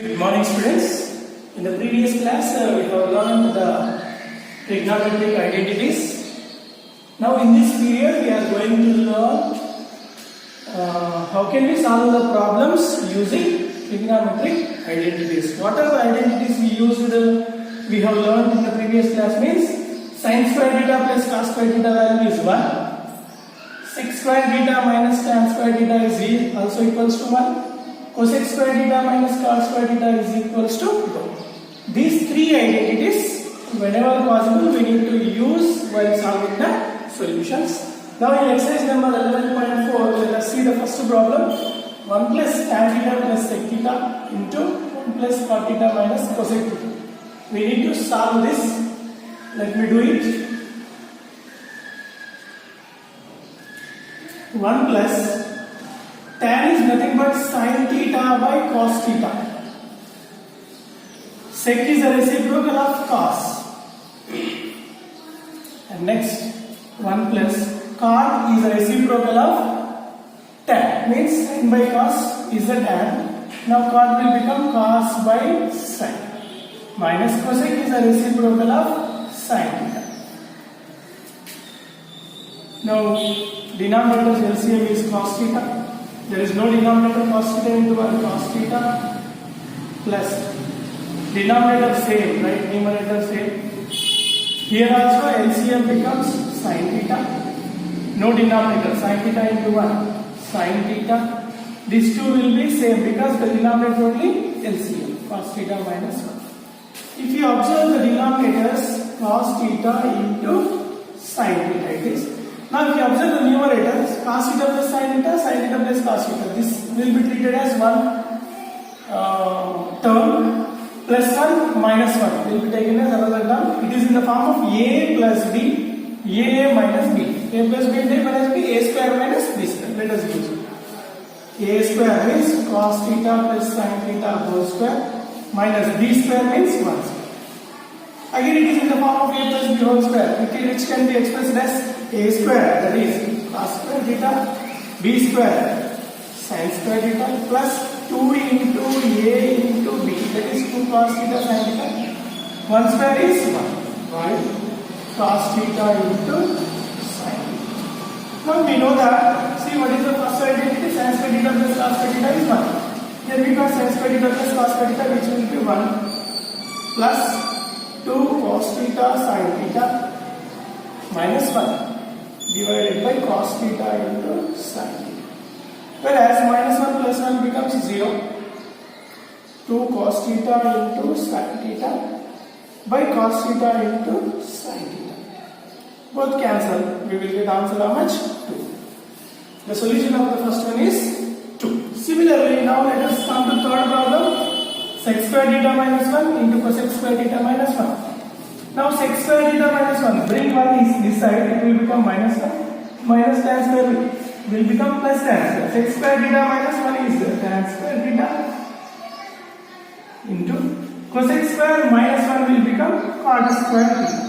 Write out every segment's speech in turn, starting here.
Good morning, students. In the previous class, we have learned the trigonometric identities. Now, in this period, we are going to learn how can we solve the problems using trigonometric identities. What are the identities we used? We have learned in the previous class means sin square theta plus cos square theta value is 1. Sec square theta minus tan square theta is also equals to 1. Cosec square theta minus cos square theta is equals to 2. These three identities, whenever possible, we need to use while solving the solutions. Now in exercise number 11.4, let us see the first problem. 1 plus tan theta plus sec theta into 1 plus cot theta minus cosec theta. We need to solve this. Let me do it. 1 plus tan is nothing but sin theta by cos theta. Sec is a reciprocal of cos. And next 1 plus cot is a reciprocal of tan. Means sin by cos is a tan. Now cot will become cos by sin. Minus cosec is a reciprocal of sin theta. Now denominator's LCM is cos theta. There is no denominator cos theta into 1 cos theta plus denominator same, right? Numerator same. Here also LCM becomes sin theta. No denominator, sin theta into 1 sin theta. These two will be same because the denominator only LCM cos theta minus 1. If you observe the denominators cos theta into sin theta it is. Now if you observe the numerators, cos theta plus sin theta plus cos theta, this will be treated as one term, plus 1 minus 1 will be taken as another term. It is in the form of a plus b, a minus b. A plus b minus b, a square minus b square. Let us use it. A square is cos theta plus sin theta whole square minus b square means 1 square. Again it is in the form of a plus b whole square, which can be expressed as a square, that is cos square theta, b square sin square theta plus 2 into a into b, that is 2 cos theta sin theta. 1 square is 1, right? Cos theta into sin theta. Now we know that, see what is the first identity? Sin square theta plus cos square theta is 1. Here we got sin square theta plus cos square theta, which will be 1 plus 2 cos theta sin theta minus 1 divided by cos theta into sin theta. Whereas minus 1 plus 1 becomes 0. 2 cos theta into sin theta by cos theta into sin theta. Both cancel. We will get answer how much? 2. The solution of the first one is 2. Similarly, now let us come to third problem. Sec square theta minus 1 into cosec square theta minus 1. Now sec square theta minus 1, bring 1 is this side, it will become minus 1. Minus tan square will become plus tan square. Sec square theta minus 1 is tan square theta into cosec square minus 1 will become cot square theta.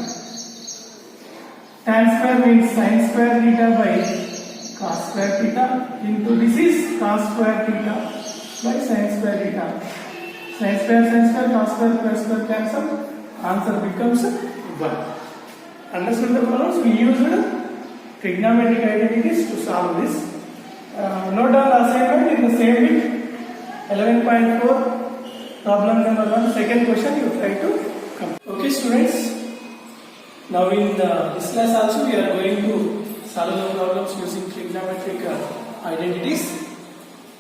Tan square means sin square theta by cos square theta into this is cos square theta by sin square theta. Sin square, cos square cancel. Answer becomes 1. Understood the problems? We used trigonometric identities to solve this. Note down the assignment in the same week. 11.4 problem number 1. Second question you try to come. Okay students. Now in this class also we are going to solve the problems using trigonometric identities.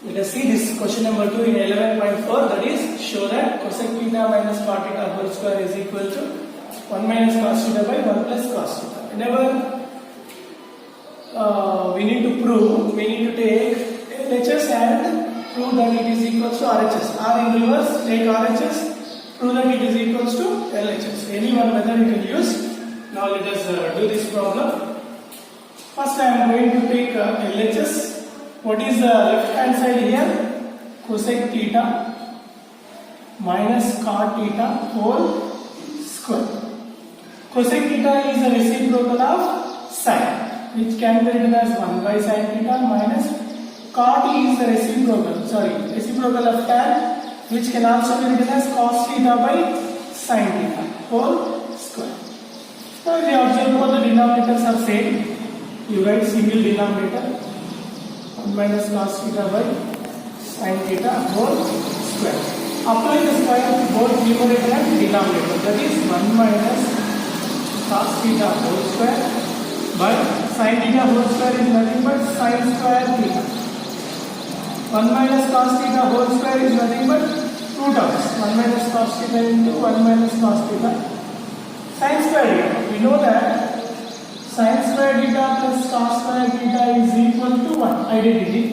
Let us see this question number 2 in 11.4, that is show that cosec theta minus cot theta whole square is equal to 1 minus cos theta by 1 plus cos theta. Whenever we need to prove, we need to take LHS and prove that it is equal to RHS. Or in reverse, take RHS, prove that it is equal to LHS. Any one method you can use. Now let us do this problem. First I am going to take LHS. What is the left hand side here? Cosec theta minus cot theta whole square. Cosec theta is a reciprocal of sin, which can be written as 1 by sin theta minus cot is the reciprocal of tan which can also be written as cos theta by sin theta whole square. Now if you observe both the denominators are same, you write single denominator 1 minus cos theta by sin theta whole square. Apply the square to both numerator and denominator, that is 1 minus cos theta whole square by sin theta whole square is nothing but sin square theta. 1 minus cos theta whole square is nothing but 2 terms. 1 minus cos theta into 1 minus cos theta sin square theta. We know that sin square theta plus cos square theta is equal to 1. Identity.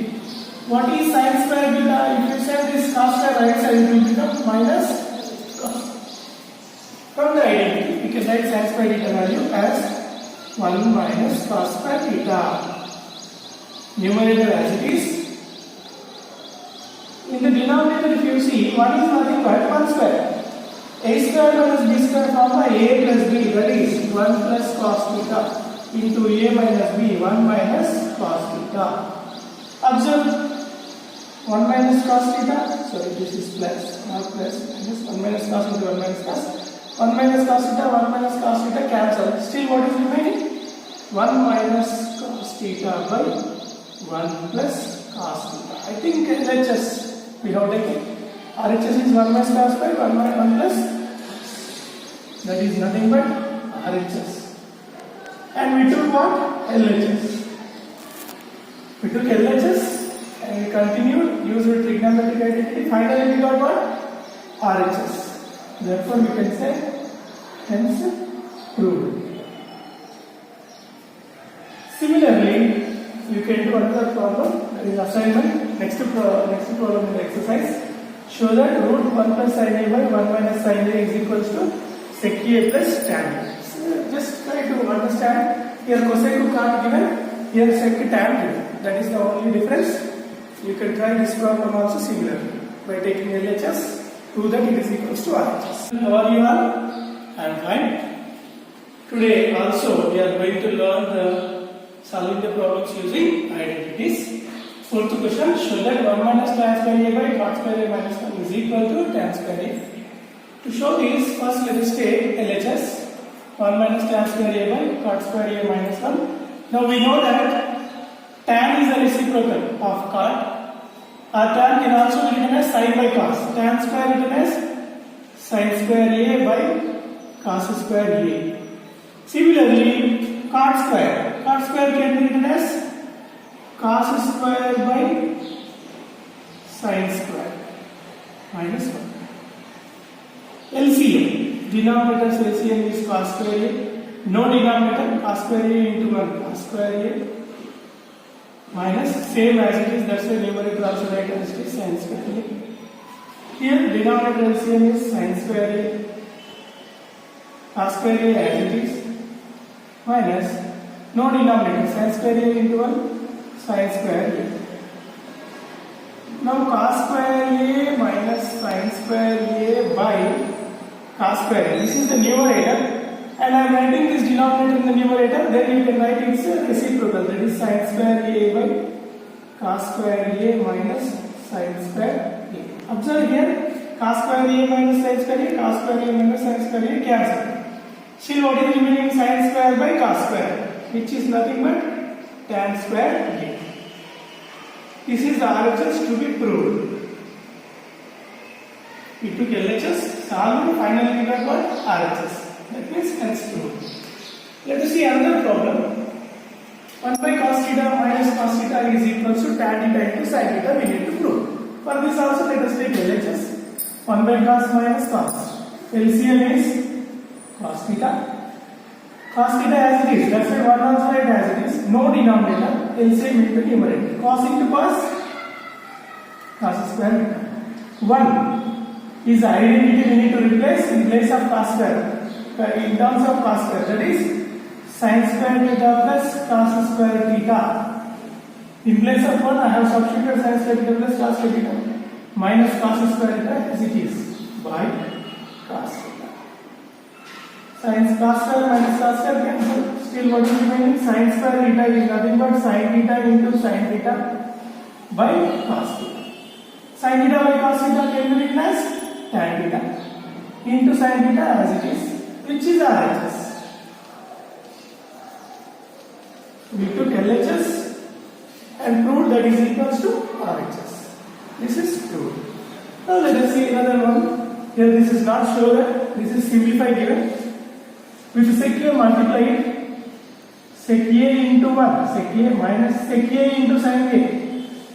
What is sin square theta? If you send this cos square right side, it will become minus cos. From the identity, we can write sin square theta value as 1 minus cos square theta. Numerator as it is. In the denominator, if you see, 1 is nothing but 1 square. A square minus b square formula a plus b, that is 1 plus cos theta into a minus b, 1 minus cos theta. Observe 1 minus cos theta, sorry, this is plus, not plus, minus 1 minus cos into 1 minus cos. 1 minus cos theta, 1 minus cos theta cancel. Still what is remaining? 1 minus cos theta by 1 plus cos theta. I think LHS we have taken. RHS is 1 minus cos by 1 plus, that is nothing but RHS. And we took what? LHS. We took LHS and we continued, used trigonometric identity. Finally we got what? RHS. Therefore we can say hence proved. Similarly, you can do another problem, that is assignment. Next problem in the exercise. Show that root 1 plus sin a by 1 minus sin a is equals to sec a plus tan a. So just try to understand. Here cosec can't given, here sec tan given. That is the only difference. You can try this problem also similarly by taking LHS. Prove that it is equals to RHS. How are you all? I am fine. Today also we are going to learn solving the problems using identities. Fourth question, show that 1 minus tan square a by cot square a minus 1 is equal to tan square a. To show this, first let us take LHS. 1 minus tan square a by cot square a minus 1. Now we know that tan is a reciprocal of cot. Tan can also be written as sin by cos. Tan square written as sin square a by cos square a. Similarly, cot square can be written as cos square by sin square minus 1. LCM, denominator's LCM is cos square a. No denominator, cos square a into 1 cos square a minus same as it is, that's why numerator also write as it is sin square a. Here denominator LCM is sin square a, cos square a as it is, minus no denominator, sin square a into 1 sin square a. Now cos square a minus sin square a by cos square a. This is the numerator, and I am writing this denominator in the numerator. Then you can write its reciprocal, that is sin square a by cos square a minus sin square a. Observe here, cos square a minus sin square a, cos square a minus sin square a cancel. Still what is remaining? Sin square by cos square, which is nothing but tan square a. This is the RHS to be proved. We took LHS, solved, finally we got what? RHS. That means hence proved. Let us see another problem. 1 by cos theta minus cos theta is equals to tan theta into sin theta we need to prove. For this also let us take LHS. 1 by cos minus cos. LCM is cos theta. Cos theta as it is, that's why 1 also write as it is. No denominator, LCM into numerator. Cos into cos square. 1 is the identity we need to replace in place of cos square. In terms of cos square, that is sin square theta plus cos square theta. In place of 1, I have substituted sin square theta plus cos square theta minus cos square theta as it is by cos theta. Sin cos square minus cos square cancel. Still what is remaining? Sin square theta is nothing but sin theta into sin theta by cos theta. Sin theta by cos theta can be written as tan theta into sin theta as it is, which is RHS. We took LHS and proved that is equals to RHS. This is proved. Now let us see another one. Here this is not sure that this is simplified given. With sec A multiplied sec A into 1, sec A minus sec A into sin A,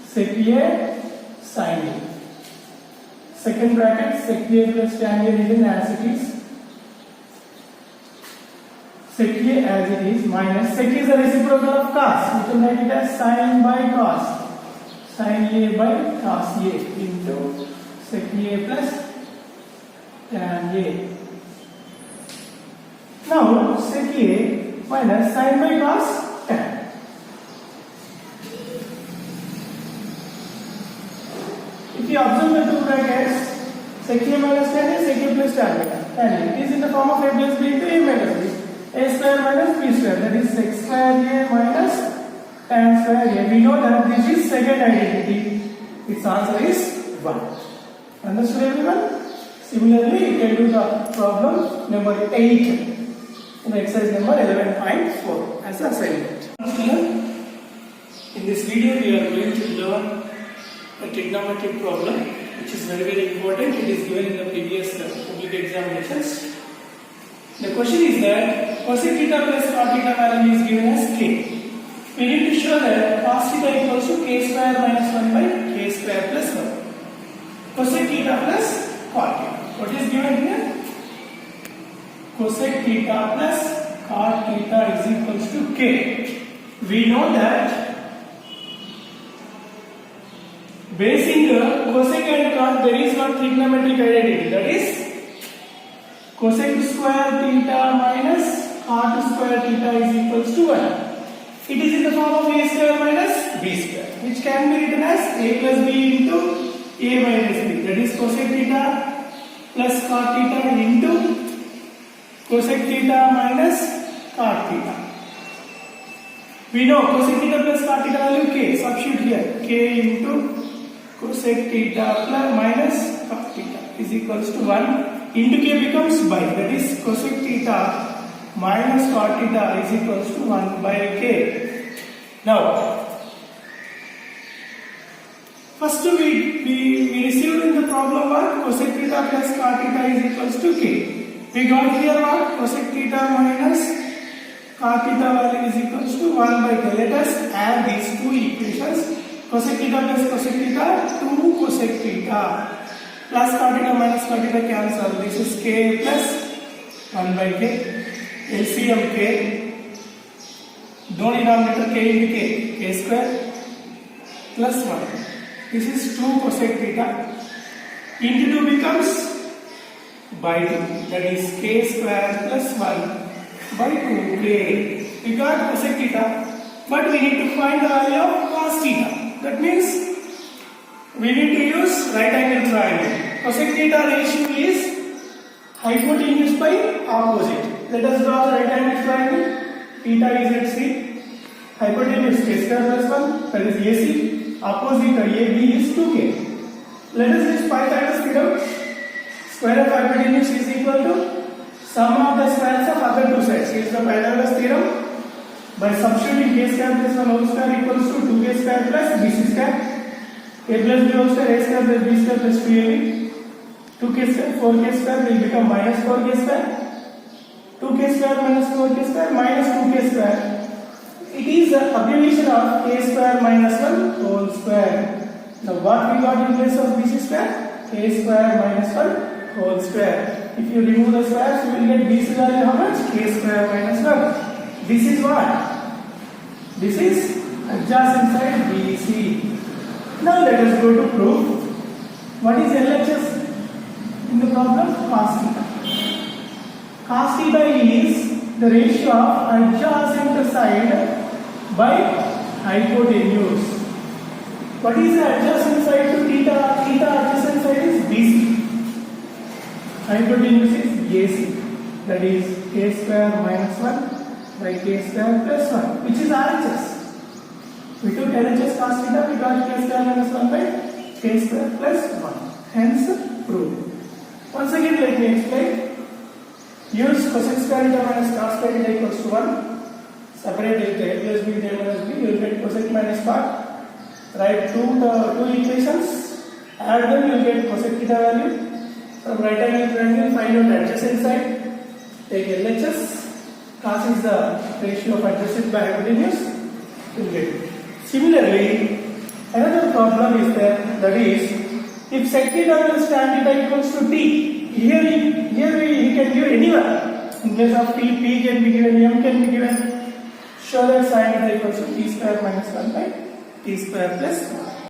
sec A sin A. Second bracket sec A plus tan A written as it is. Sec A as it is minus sec is a reciprocal of cos. We can write it as sin by cos. Sin A by cos A into sec A plus tan A. Now sec A minus sin by cos tan. If you observe the two brackets, sec A minus tan A, sec A plus tan A. It is in the form of A plus B into A minus B. A square minus B square, that is sec square A minus tan square A. We know that this is second identity. Its answer is 1. Understood everyone? Similarly, you can do the problem number 8 in exercise number 11.4 as assignment. In this video, we are going to learn a trigonometric problem which is very important. It is given in the previous public examinations. The question is that cosec theta plus cot theta value is given as k. We need to show that cos theta equals to k square minus 1 by k square plus 1. Cosec theta plus cot theta. What is given here? Cosec theta plus cot theta is equals to k. We know that basing the cosec and cot there is one trigonometric identity, that is cosec square theta minus cot square theta is equals to 1. It is in the form of a square minus b square, which can be written as a plus b into a minus b. That is cosec theta plus cot theta into cosec theta minus cot theta. We know cosec theta plus cot theta value k. Substitute here k into cosec theta plus minus cot theta is equals to 1. Into k becomes by, that is cosec theta minus cot theta is equals to 1 by k. Now, first we received in the problem what cosec theta plus cot theta is equals to k. We got here what cosec theta minus cot theta value is equals to 1 by k. Let us add these two equations. Cosec theta plus cosec theta 2 cosec theta. Plus cot theta minus cot theta cancel. This is k plus 1 by k. LCM k. Denominator k into k square plus 1. This is 2 cosec theta. Into 2 becomes by 2. That is k square plus 1 by 2k. We got cosec theta, but we need to find the value of cos theta. That means we need to use right angle triangle. Cosec theta ratio is hypotenuse by opposite. Let us draw the right angle triangle. Theta is at C. Hypotenuse k square plus 1, that is AC. Opposite AB is 2k. Let us use Pythagoras theorem. Square of hypotenuse is equal to sum of the squares of other two sides. Use the Pythagoras theorem. By substituting k square plus 1 whole square equals to 2k square plus bc square. A plus b whole square, a square plus b square plus 2ab. 2k square, 4k square will become minus 4k square. 2k square minus 4k square minus 2k square. It is the abbreviation of k square minus 1 whole square. Now what we got in place of bc square? K square minus 1 whole square. If you remove the squares, you will get bc value how much? K square minus 1. This is what? This is adjacent side BC. Now let us go to proof. What is LHS in the problem? Cos theta. Cos theta is the ratio of adjacent side by hypotenuse. What is the adjacent side to theta? Theta adjacent side is BC. Hypotenuse is AC. That is k square minus 1 by k square plus 1, which is RHS. We took LHS cos theta, we got k square minus 1 by k square plus 1. Hence, proved. Once again, let me explain. Use cosec square theta minus cos square theta equals to 1. Separate it, a plus b, a minus b. You will get cosec minus part. Write two equations. Add them, you will get cosec theta value. From right angle triangle, find out adjacent side. Take LHS. Cos is the ratio of adjacent by hypotenuse. You will get it. Similarly, another problem is there, that is, if sec theta plus tan theta equals to t, here we can give anyone. In place of t, p can be given, m can be given. Show that sin theta equals to t square minus 1 by t square plus 1.